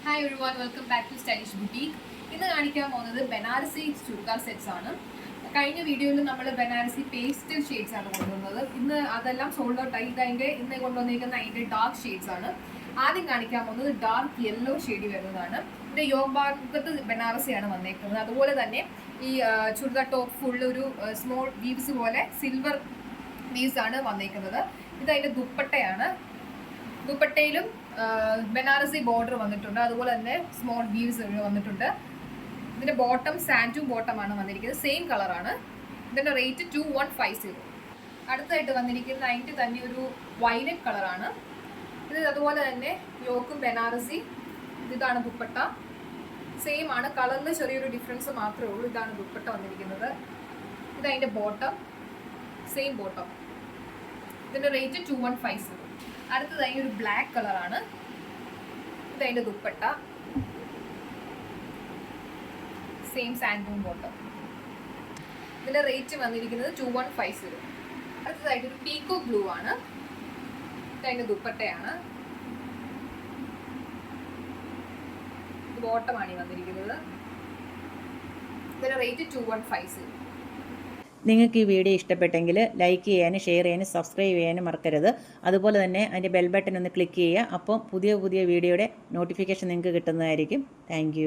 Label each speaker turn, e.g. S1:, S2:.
S1: Hi everyone, welcome back to Stylish Boutique. ഇന്ന് കാണിക്കാൻ പോകുന്നത് ബനാറസി ചുരിദാർ സെറ്റ്സ് ആണ്. കഴിഞ്ഞ വീഡിയോയിൽ നമ്മൾ ബനാറസി പേസ്റ്റൽ ഷെയ്ഡ്സ് ആണ് കൊണ്ടുവന്നത്. ഇന്ന് അതെല്ലാം സോൾഡ് ഔട്ട് ആയി. ഇന്ന് കൊണ്ടുവന്നിരിക്കുന്ന അതിൻ്റെ ഡാർക്ക് ഷെയ്ഡ്സ് ആണ്. ആദ്യം കാണിക്കാൻ പോകുന്നത് ഡാർക്ക് യെല്ലോ ഷെയ്ഡ് വരുന്നതാണ്. ഇതിൻ്റെ യോഗ് ഭാഗത്ത് ബനാറസിയാണ് വന്നേക്കുന്നത്. അതുപോലെ തന്നെ ഈ ചുരിദാർ ടോപ്പ് ഫുൾ ഒരു സ്മോൾ വീവ്സ് പോലെ സിൽവർ വീവ്സ് ആണ് വന്നേക്കുന്നത്. ഇത് അതിൻ്റെ ദുപ്പട്ടയാണ്. ദുപ്പട്ടയിലും ബനാറസി ബോർഡർ വന്നിട്ടുണ്ട്. അതുപോലെ തന്നെ സ്മോൾ വീവ്സ് വന്നിട്ടുണ്ട്. ഇതിന്റെ ബോട്ടം സാൻഡു ബോട്ടം ആണ് വന്നിരിക്കുന്നത്. സെയിം കളറാണ്. ഇതിന്റെ റേറ്റ് 2150. അടുത്തായിട്ട് വന്നിരിക്കുന്ന അതിൻ്റെ തന്നെ ഒരു വയലറ്റ് കളറാണ്. ഇത് അതുപോലെ തന്നെ യോക്കും ബനാറസി. ഇതാണ് ദുപ്പട്ട. സെയിം ആണ്. കളറിൽ ചെറിയൊരു ഡിഫറൻസ് മാത്രമേ ഉള്ളൂ. ഇതാണ് ദുപ്പട്ട വന്നിരിക്കുന്നത്. ഇത് അതിന്റെ ബോട്ടം, സെയിം ബോട്ടം. ഇതിന്റെ റേറ്റ് 2150. അടുത്തതായി ഒരു ബ്ലാക്ക് കളറാണ്. ഇതതിൻ്റെ ദുപ്പട്ട, സെയിം സാൻഡൂൺ ബോട്ടം. ഇതിന്റെ റേറ്റ് വന്നിരിക്കുന്നത് 2150. അടുത്തതായിട്ട് ഒരു പീക്കോ ബ്ലൂ ആണ്. ഇതതിൻ്റെ ദുപ്പട്ടയാണ്. ബോട്ടമാണ് ഈ വന്നിരിക്കുന്നത്. ഇതിന്റെ റേറ്റ് 2150.
S2: നിങ്ങൾക്ക് ഈ വീഡിയോ ഇഷ്ടപ്പെട്ടെങ്കിൽ ലൈക്ക് ചെയ്യാനും ഷെയർ ചെയ്യാനും സബ്സ്ക്രൈബ് ചെയ്യാനും മറക്കരുത്. അതുപോലെ തന്നെ അതിൻ്റെ ബെൽ ബട്ടൺ ഒന്ന് ക്ലിക്ക് ചെയ്യുക. അപ്പോൾ പുതിയ വീഡിയോയുടെ നോട്ടിഫിക്കേഷൻ നിങ്ങൾക്ക് കിട്ടുന്നതായിരിക്കും. താങ്ക്